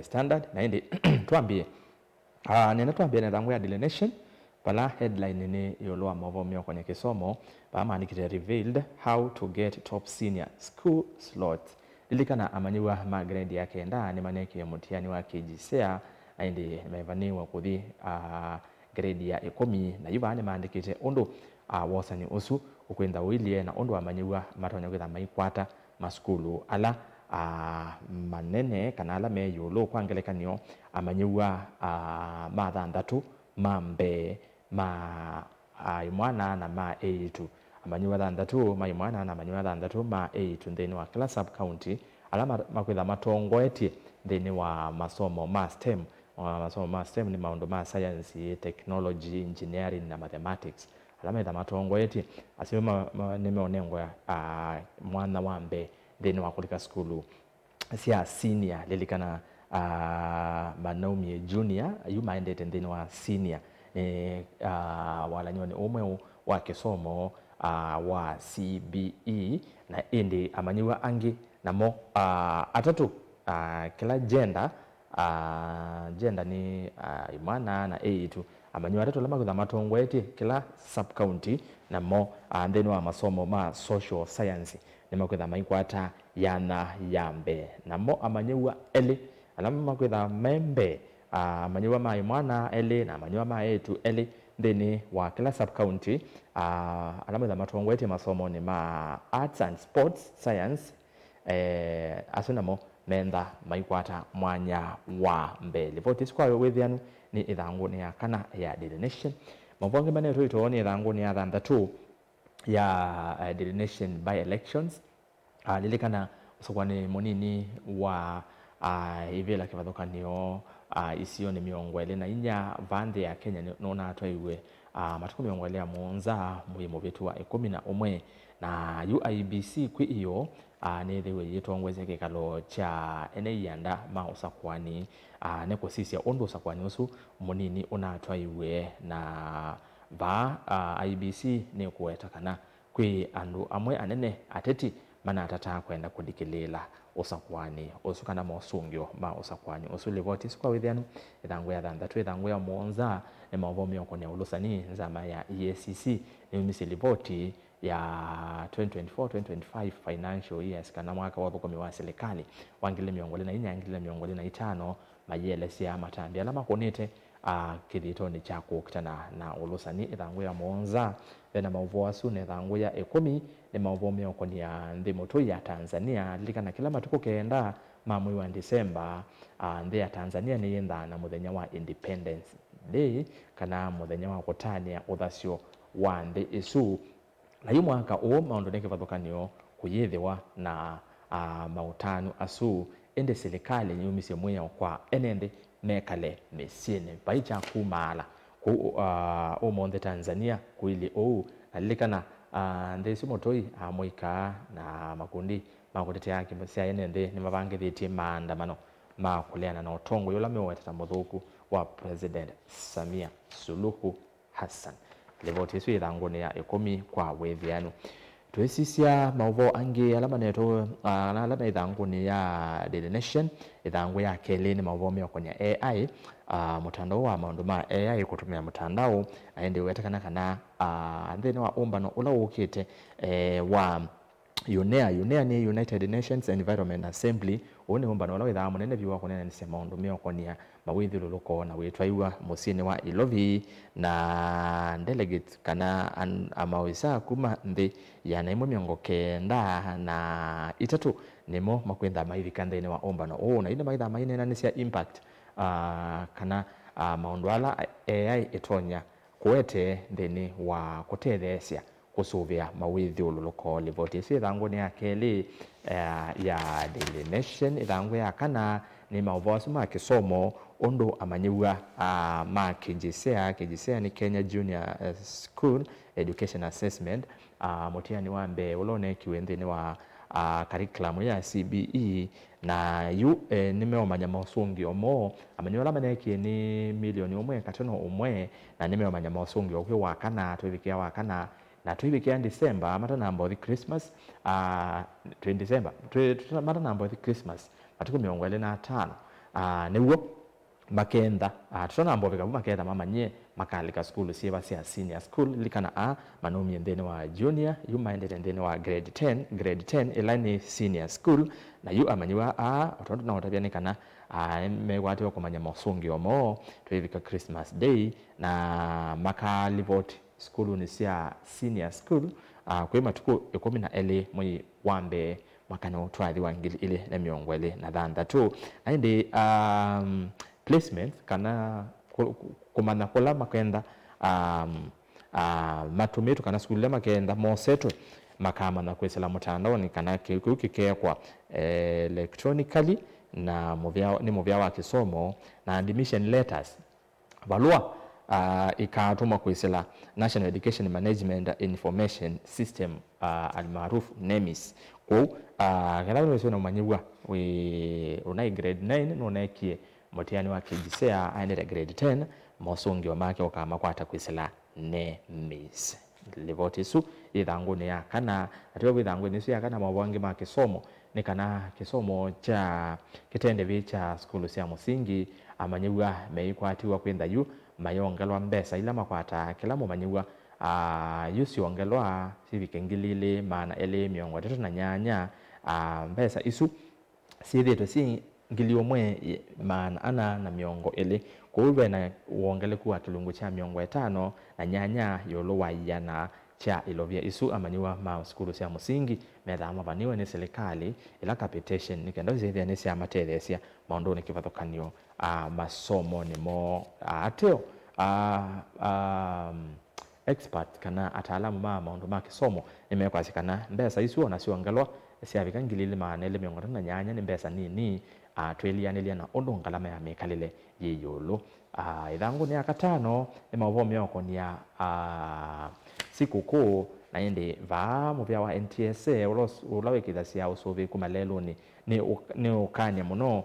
Standard na indi tuambie nena tuambie na thangu ya Daily Nation pala headline ni yolwa mavomyo kwenye kisomo pama nikite revealed how to get top senior school slots lilikana amanyiwa grade yake enda ni maneki ya mutiani wa KGCSE aindi mevaniwa kuthi grade ya 10 na yuba ni maandikite undu wasani usu ukwenda wilie na undu amanyiwa matonya kwitha maikwata maskulu ala manene kana ala me yolo kwangelekanio amanyiwa mathandatu mambe ma imwana na ma eitu amanyiwa thandatu ma imwana na amanyiwa thandatu ma eitu thini wa kila sub county ala makwitha matongoetie thini wa masomo ma STEM masomo ma STEM ni maundu ma science, technology, engineering na mathematics ala metha matongoetie asema nimeonengwa mwana wambe thini wa kulika skulu sia senior lilikana Manaumie junior yuma endete thini wa senior walanyoni umwe wa kisomo wa CBE na indi amanyiwa angi namo atatu kila gender ni imwana na eitu amanyiwa atatu lama kutha matongweti kila sub county namo thini wa masomo ma social science ni makwitha maikwata yana yambe namo amanyiwa eli alama makwitha membe amanyiwa ma imwana eli na amanyiwa ma eitu eli thini wa kila sub county alama za matongweti masomo ni ma arts and sports science asunamo menda maikwata mwanya wa mbele vote kwa wethianu ni ithangu ni kana ya Daily Nation mabonge mane rwito ni ithangu ni athanthatu ya Daily Nation by elections lilikana usokwani munini wa ivela kivathukanio isio ni miongo ili na inya vande ya Kenya nona atwaiwe matuku miongo ili ya muonza muhimu vitu wa 11 na UIBC kwi iyo nithiwe yitongweze kikalo cha eneyanda ma usakwani neko sisia ondo usakwani usu munini unatwaiwe na IBC ni kuweta kana kwi andu amwe anene ateti mana atata kwenda kudikilela usakwani usukana mosungyo ma usakwani usuli voti sikwa withianu ithangu ya thanthatu ithangu ya muonza ni mavomyo kwenye ulusani nzama ya EACC ni misili voti ya 2024-2025 financial years kana mwaka wa thukumi wa serikali wangile miongole na inya ngile miongole na itano mayele sia matambi alama konete kithitoni chako kitana na ulusani ithangu ya muonza na mauvo asu ne thangu ya 10 ni mauvo mioko ni ya ndimoto ya Tanzania likana kila matuko kenda mamwe wa December ndi ya Tanzania ni yenda na muthenya wa Independence Day kana muthenya wa kutania uthasyo wa ndi isu na yu mwaka o maundu neke vathukanio kuyithiwa na mautano asu ende serikali nyumise mweya kwa enende mekale mesine paicha kumala ku monde Tanzania kuili alikana ndesi motoi amoika na makundi makutete yake sia enende ni mavangithi maandamano makuleana na utongo yola meweta muthuku wa President Samia Suluhu Hassan levoti yesu ithanguni ya 10 kwa wethianu twesisia mauvo angi alama neto alama ithanguni ya Daily Nation ithangu ya keleni mauvo meo kwenye AI mutandao wa maundu ma AI kutumia mutandao aende wetakana kana thini wa umbano ula ukite wa UNEA ni United Nations Environment Assembly one umbano ula witha munene biwa kunene ni sema maundu meo kwenye mawithi luluko na witwaiwa musini wa Ilovi na delegate kana amawisa kuma nthi ya na imwe miongo kenda na itatu nimo makwenda maithi kanthini wa umbano na ina maitha mainena ni sia impact kana maundu ala AI itonya kuete thini wa kutethesia kusuvia mawithi ululuko livoti isi ithangu ni ya keli ya Daily Nation ithangu ya kana ni mauvoasu ma kisomo undu amanyiwa ma KGCSE ni Kenya Junior School Education Assessment mutiani wambe ulone kiwenthi ni wa curriculum ya CBE na nimeomanya masungi omo amanyola maneki ni milioni umwe katono umwe na nimeomanya masungi okwe wakana twivikia wakana na twivikia December mata number the Christmas 20 December mata number the Christmas matuko 25 niguo makenda tuna mbo bika makenda mamanye makalika school siba sia senior school likana manomi ndene wa junior yu maendele ndene wa grade 10 elani senior school na yu amanyiwa otondo na otabia nikana megwati okumanya mosungi omo twivika Christmas day na makalivoti school ni sia senior school kwa matuko 12 mwi wambe makano twathi wa ngili ile na miongo ile na dhanda tu aende placement kana kumana kola makenda matumetu kana skule makenda moseto makama na kwesela mutandao ni kana kikekwa electronically na movia wa kisomo na admission letters balua ikatuma kwesela National Education Management Information System almaruf NEMIS kwa kana wewe unamanyiwa we unai grade 9 unaekie motiani wa kijisea aende grade 10 mosungi wa make okama kwata kwisela NEMIS levotisu ithangu ni yakana atiwa withangu ni yakana mabwangi ma kisomo ni kana kisomo cha kitende vicha skulu cia musingi amanyiwa meikwatiwa kwenda yu mayongelwa mbesa ila makwata kila mumanyiwa yusi ongelwa sivikengilile maana ele miongo tatu na nyanya mbesa isu sitheto si ngilio mwe maana ana na miongo ele kuwe na uongele kuwa kilungu cha miongo 5 na nyanya yolo wayana cha ilovia isu amanyiwa ma skulu cia musingi metha amabaniwe ni serikali ila capitation nikenda zithia ni cia matethesia maondo ni kivathokanio masomo ni mo ateo expert kana ataalamu maondo ma kisomo nimekwasikana mbesa isu ona ciongelwa cia ngilile maana ile miongo na nyanya ni mbesa nini twelianelia na ondo ngalama ya mekalile yeyolo ithangu ni akatano ni mavomo yako ni ya sikukuu na ende va muvya wa NTSA ulawekitha cia usuvi kumalelo ni ukanya muno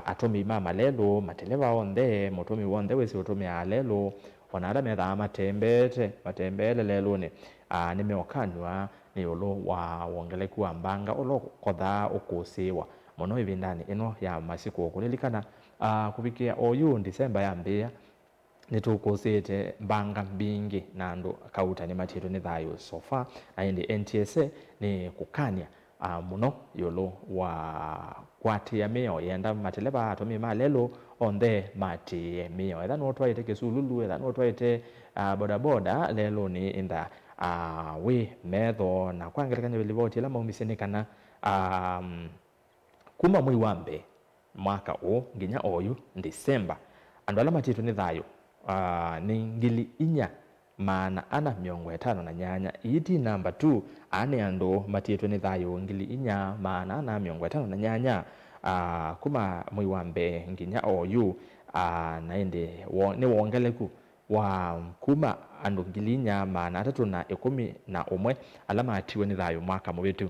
atomi mama lelo mateleva onde motomi wonde wesi utomi alelo onala metha matembele lelo ni nimeokanywa ni ulo wa wongeleku ambanga ulo kodha ukusiwa muno ivindani ino ya masiku okulilikana kubikia oyu December ya mbia nitukosete mbanga mbingi nando kauta ni matiro ni thayo sofa aindi NTSA ni kukania muno yolo wa kwati ya meo yenda mateleba atomi malelo onde mati meo ethano otwaite kesululu ethano otwaite bodaboda lelo ni inda we metho na kwangerekanya bilivoti la maumisenikana kuma mwi wambe mwaka nginya oyu December andwala matitu ni thayo ni ngili inya maana ana miongo 5 na nyanya iti number 2 ane ando matitu ni thayo ngili inya maana ana miongo 5 na nyanya kuma mwi wambe nginya oyu naende ni wongeleku wa kuma ando ngili inya maana 311 alama atiwe ni thayo mwaka mwetu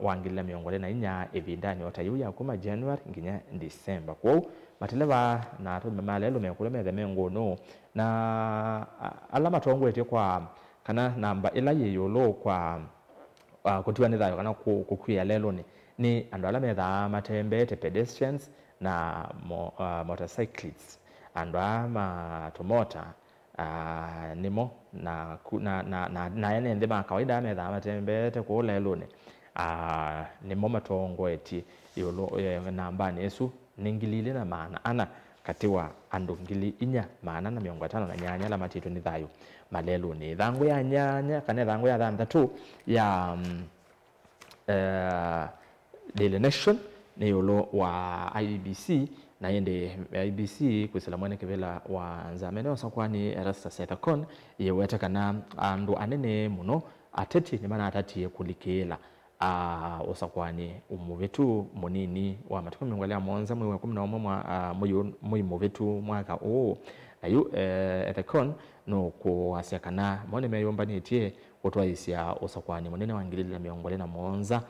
wangila miongo na inya evindani otayuya kuma January nginya December kwa mateleva na atume malelo mekule methe mengono na alama tongwete kwa kana namba ila yeyolo kwa kutiwa ni thayo kana kukwia lelo ni ando alama metha matembete pedestrians na motorcyclists ando ama tomota nimo na ene ndema kawaida metha matembete kwa lelo nimo matongwete yolo namba nesu ningilile na maana ana katiwa ando ngili inya maana na miongo 5 na nyanya la matitu ni thayo malelo ni thangu ya nyanya kana thangu ya thantatu ya Daily Nation ni yolo wa IBC na yende IBC kusela mwene kivela wa nzamene sakwani Erasta Sethakon yeweta kana ando anene muno ateti ni maana atati kulikela osakwani umuvetu munini wa matuko mingwale amonza mwe 11 mwe muvetu mwaka na yu Ethakon no kuasiakana mone meyomba nitie otwaisia osakwani munene wangilila mingwale na monza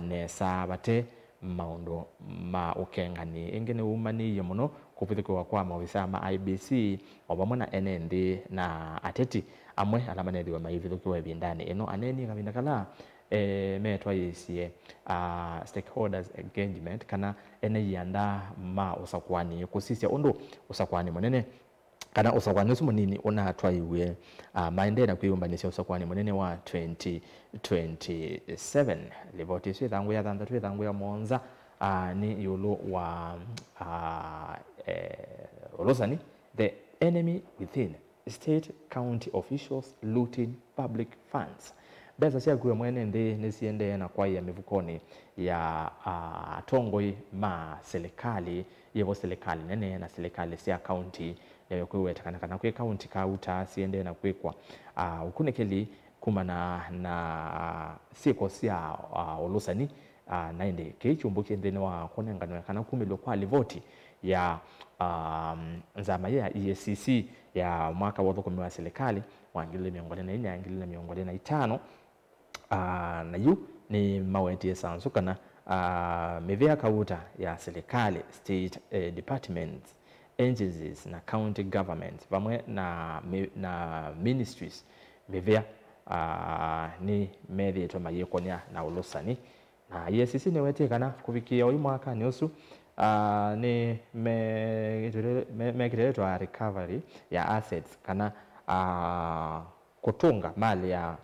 nesa bate maundo ma ukengani engene umani yomuno kupithiko kwa mawisa ma IBC obamona NND na ateti amwe alamanedi wa maivithuki wa bindani eno aneni kabinda kala metwa yisie stakeholders engagement kana ene yanda ma usakwani kusisia undu usakwani munene kana usakwani munini unatwa iwe maendena kuyumbanisha usakwani munene wa 2027 ripoti icio ithangu ya thantatu ithangu ya monza ni yulu wa Olosani, the enemy within, state county officials looting public funds. Besa cia kuwa mwene ndi nisiende na kwa ya mivukoni ya tongoi ma serikali yevo serikali nene na serikali cia county kuweta kana kwe county kauta siende na kwekwa ukunekeli kumana na siko cia Olosani naende kichumbu kindeni wa konengano kana kumilo kwa livoti ya nzama ya EACC ya mwaka wa thukumi wa serikali wa 2024 na yu ni maweti sansu kana mevea kauta ya serikali state departments agencies na county governments pamwe na ministries mevea ni methi to mayekonya na Olosani na EACC ni wete kana kufikia uyu mwaka ni usu ni mekiretwa recovery ya assets kana kutunga mali ya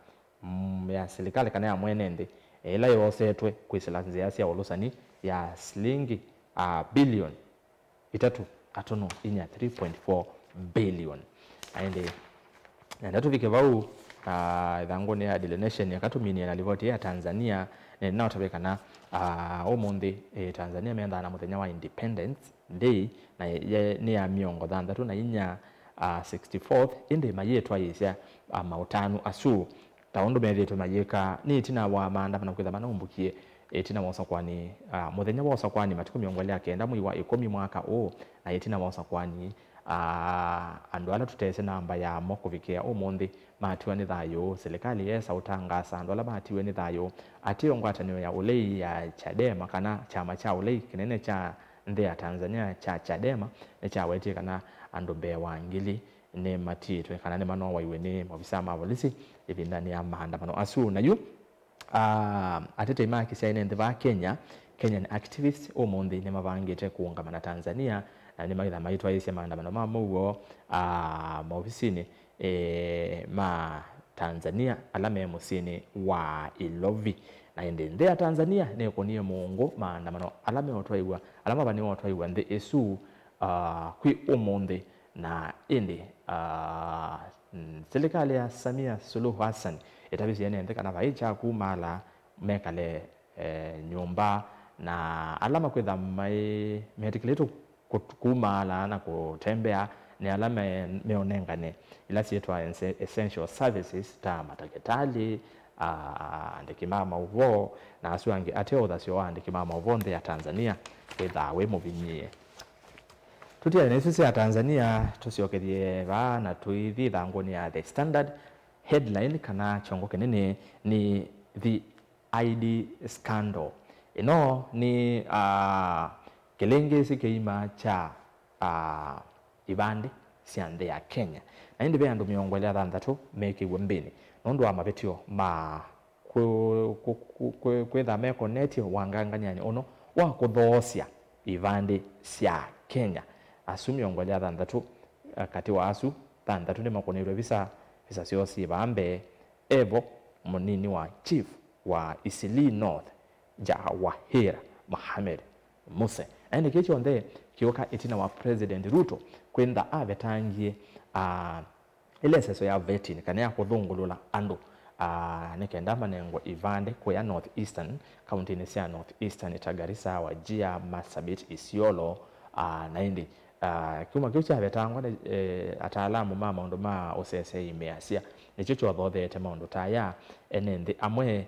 serikali kana ya mwenende ila yosetwe kwisilanzi ya cia Olosani ya shilingi billion 3.4 billion aende na ndatuvike vau thangu ni ya Daily Nation yakatumini na ripoti ya Tanzania na tabekana umundi Tanzania meenda na muthenya wa Independence Day na ni ya miongo thanthatu na inya 64th indi mayetwa yisia mautanu asu taundu methetwe mayeka ni tina wa maandamano kwithama umbukie tina wosa kwani muthenya wosa kwani matuko miongo ya kenda mwi wa 10 mwaka na tina wosa kwani andu ala tutese namba ya mokuvikia umundi matiwa ni thayo serikali yesa utangasa andu ala matiwe ni thayo atio ngwatanio ya ulei ya Chadema kana chama cha ulei kinene cha nde ya Tanzania cha Chadema ne cha wetie kana andu be wangili ne matitwe kana ne mano waiwe ni mobisa mavolisi ibindani ya maandamano asu na yu atete maki cia ine ba Kenyan activists umundi ne mabangite kuungama na Tanzania na ni maitha maitwa ise maandamano mamuo maofisini ma Tanzania alame musini wa Ilovi na inde ya Tanzania ne konie mungu maandamano alame otwaiwa alama bani otwaiwa nde esu kwi umundi na inde serikali ya Samia Suluhu Hassan itabisi ende kana vaicha kumala mekale nyumba na alama kwetha mai metikleto kumala na kutembea ni alama meonengane ila sietwa essential services ta mataketali andikimama uvo na asuangi ateo thasio andikimama uvo nde ya Tanzania kwetha we mubinyie tutia nesisi ya Tanzania tusiokerie va na tuithi thangoni ya The Standard headline kana chongo kenene ni the ID scandal ino ni kilengesi keima cha ibande siande ya Kenya na indi be andu miongo ya thantatu meke wembeni nondo wa mabetio ma kwetha meko neti wanganganyani ono wa kuthosia ibande cia Kenya asu miongo ya thantatu kati wa asu thantatu ni makonerwe visa siosi bambe evo munini wa chief wa Isili North Jawahir Mohamed Musa ene kicho nde kioka itina wa President Ruto kwenda avetangie ile seso ya vetting kana ya kuthungulula andu nikenda manengo ivande kwa ya North Eastern county ni cia North Eastern Garissa Wajir Marsabit Isiolo na indi kuma kiucha vetangwa ataalamu mama ndo ma osese imeasia nicho cho thothete maundu taya enende amwe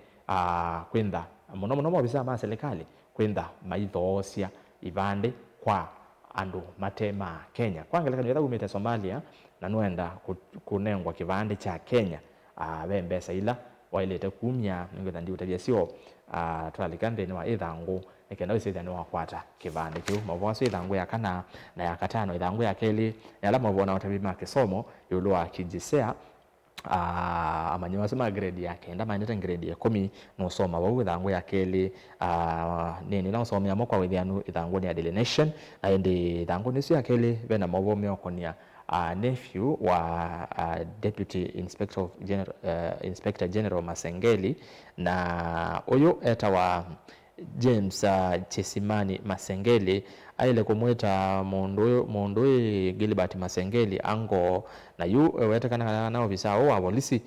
kwenda muno mobisa ma serikali kwenda maithosia ivande kwa andu matema Kenya kwangela kanyo umete Somalia na nwenda kunengwa kivande cha Kenya bembesa ila wailete kumya ngenda ndi utabia sio twalikande ni wa ithangu nikenda wisitha ni wakwata kivande kiu mavoso ithangu ya kana na ya katano ithangu ya keli na alama bona utabi ma kisomo yulu wa kijisea amanyiwa sema grade yake nda maneta grade ya 10 no soma wa ithangu ya keli nini na usomea mo kwa withianu ithangu ni Daily Nation indi ithangu ni cia keli bena mawo meokonia nephew wa Deputy Inspector General Masengeli na uyu eta wa James Chesimani Masengeli aile kumweta mundu Gilbert Masengeli ango na yu wetekana na ofisa wa polisi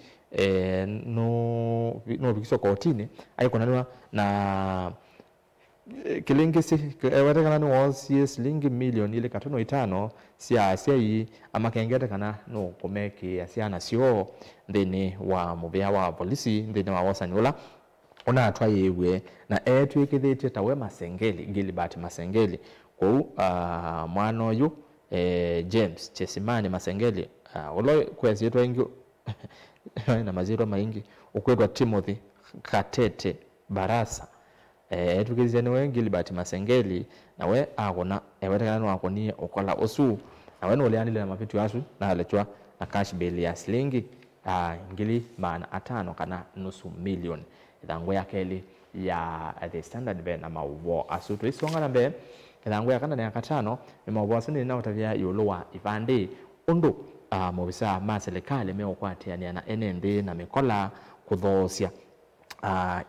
no bikisho kotini aikonanwa na kilingisi wetekana no was shilingi milioni ile 5 sia yi amakengete kana no komeki asiana sio ndini wa mubia wa polisi ndini wa wasanyula ona atwa yewe na etwikithite tawe Masengeli Gilbert Masengeli ko mwana uyu James Chesimani Masengeli ulo kwezitwa ingi na maziro maingi ukwetwa Timothy Katete Barasa etukizia ni Gilbert Masengeli nawe akona ewetekana no akonie okola osu nawe no leanile na mapitu yasu na alechwa na cash bail ya shilingi ngili maana 5 kana nusu milioni ithangu ya keli ya The Standard be na mawo asutu isonga na be ithangu ya kana na 5 ni mawo asuni na utavia yuluwa ivande undu mobisa ma serikali meokwatiania na NND na mikola kuthosia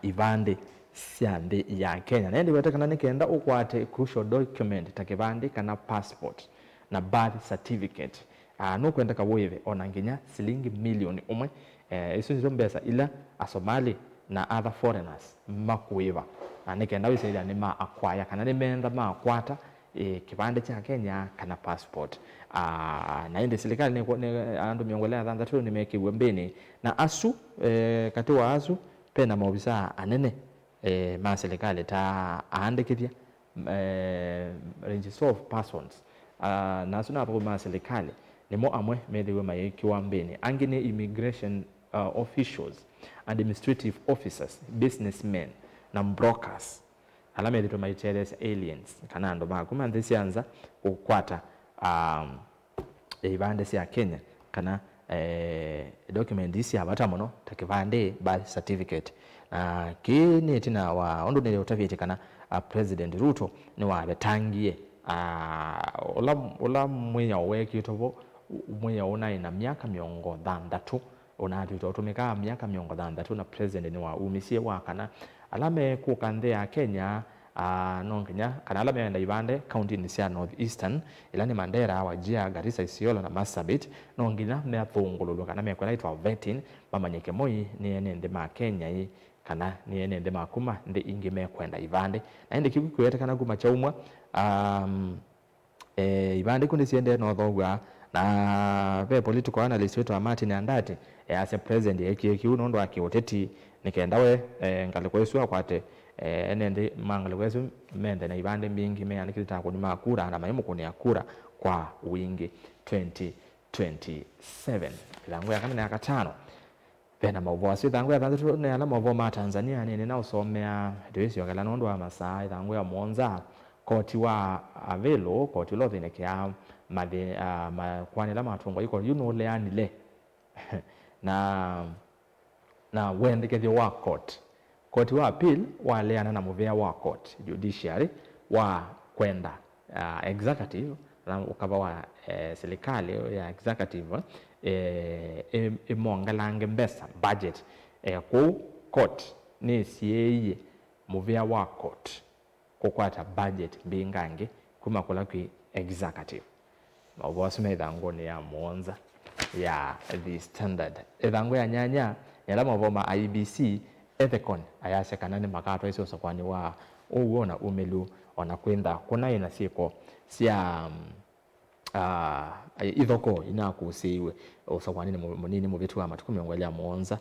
ivande siande ya Kenya na ndi wetekana nikenda ukwate crucial document takivande kana passport na birth certificate no kwenda kawoyeve ona nginya shilingi milioni umwe isu ndio mbesa ila asomali na other foreigners makuiva nikenda wisaidia ni ma acquire kana ni menda ma akwata kipande cha Kenya kana passport na indi serikali ni andu miongolea thanthatu nimekiwe mbini na asu kati wa asu pena maofisa anene ma serikali ta aandikithia register of persons na asu na hapo ma serikali nimo amwe methiwe mayikiwa mbini angine immigration officials, administrative officers, businessmen na brokers alama edito maiteres aliens kana ndo makuma ndisianza kukwata ibande cia Kenya kana document isi abata mono takivande birth certificate kini tina wa ondo ne utavite kana President Ruto ni wa betangie ola mwinya weki tobo mwinya ona ina miaka miongo thandatu ona tutumika miaka miongo thandatu na president ni wa umisie wa kana alame kukandhe ya Kenya no Kenya kana alame enda ibande county ni cia North Eastern ilani Mandera Wajir Garissa Isiolo na Marsabit no ngina me athungululu kana me kwela itwa vetting mamanyeke moi ni ende ma Kenya yi kana ni ende makuma ndi ingi me kwenda ibande na ende kikwete kana kuma chaumwa ibande kundi siende no thogwa na be political analyst wetu Martin Andati as a president yeki unondo akioteti nikenda we ngalikwesu akwate enende mangalikwesu mende na ibande mingi me anikita kuni makura na maimu kuni akura kwa wingi 2027 ilangu ya kana na 5 pena mavosi ilangu ya thandu ne ala mavoma Tanzania ni na usomea doisi yakala nondo wa Masai ilangu ya Monza koti wa avelo koti lo thinekea mathe kwani la matungo iko leanile na wendeke wa court wa appeal wa leana na muvea wa court judiciary wa kwenda executive na ukaba wa serikali ya executive imongalange mbesa budget ku court ni siye muvea wa court kukwata budget bingange kuma kula ku executive mawasime ithangu ni ya Monza ya The Standard ithangu ya nyanya yala mavoma IBC ethicon ayase kanani makato iso sokwani wa uwona umelu ona kwenda kuna ina siko sia ithoko inakusiwe osokwani munini mu bitu amatuku miongolia Monza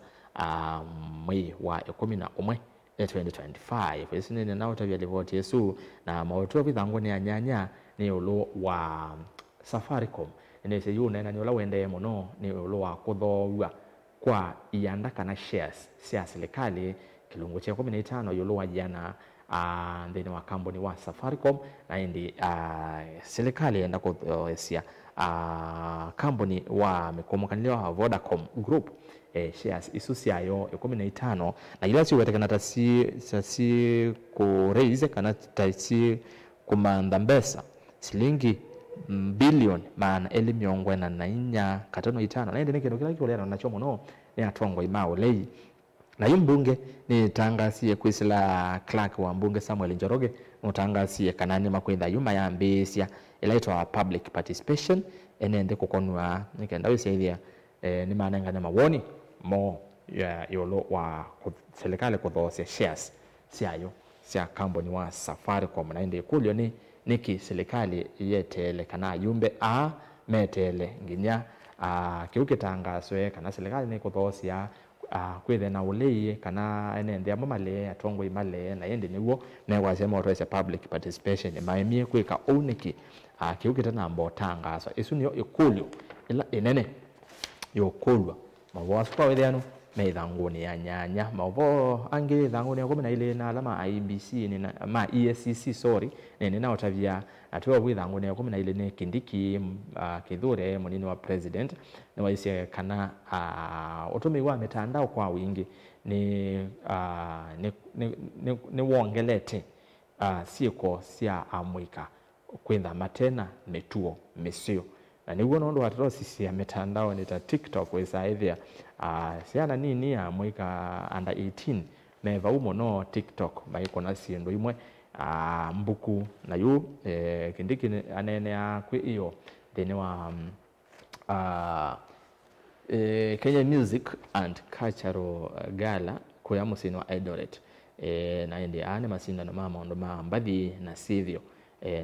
mwi wa 11 2025 isinene na utavya ripoti yesu na mautu vithangu ni ya nyanya ni ulo wa Safaricom inese yuna na nyola wende muno ni ulo wa kuthowa kwa ianda kana shares cia serikali kilungu cha 15 yulo wa jana thini wa kambuni wa Safaricom na indi serikali enda kuthiosia kambuni wa mikomokanio wa Vodacom Group shares isu ciayo 15 na ila ciwetekana ta si ku raise kana ta si kumanda mbesa silingi bilioni maana 1.4 katano itano na indi ni kindu kila kiolera nacho muno ni atongwa imao lei na yumbunge ni tangasie kwisila Clark wa mbunge Samuel Njoroge mutangasie kanani makwitha yuma ya mbisia ilaitwa public participation enende kukonwa nikenda wisaidia ni manenga na mawoni mo ya yolo wa serikali kuthosia shares siayo sia kambuni wa Safaricom na ende kulyo ni niki serikali yetele kana yumbe metele nginya kiukitangaswe kana serikali ni kuthosia kwithe na ulei kana enende amamale atongo imale na yende niwo negwasema otwese public participation maimie kwika uniki kiukita na mbotangaswa isu niyo ikulyo ila inene yokulwa mavo kwa wethano meithanguni ya nyanya mavo angili thanguni ya 12 na alama IBC ni ma ESCC sorry ni na otavia atuwa withanguni ya 12 ni Kindiki Kithure munini wa president ni waisi kana utumi wa mitandao kwa wingi ni wongelete sieko sia amwika kwitha matena metuo mesio na niguo nondo atrosi ya mitandao ni ta TikTok wesa ithia siana nini amwika under 18 meva umo no TikTok maiko na sindu imwe mbuku na yu Kindiki anene akwi iyo thini wa Kenya Music and Cultural Gala kuya musini wa Eldoret na indi ane masindano ma maondo ma mbathi na sivyo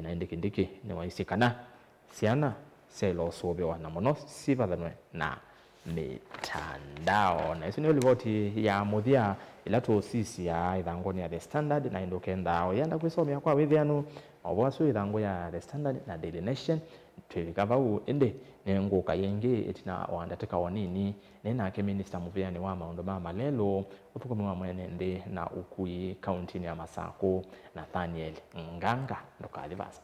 na indi Kindiki ni waisikana siana selo sobe wana muno sivathanwe na mitandao na isu ni ripoti ya muthia ila tu sisi ya ithangoni ya The Standard na ndo kenda yenda kwisomea kwa withianu obwasu ithango ya The Standard na Daily Nation tulikavau ende ni nguka yengi itina wandateka wanini nena ke minister muviani wa maondo ma malelo utukumiwa mwenende na ukui county ya Masako Nathaniel Nganga ndo kalivasa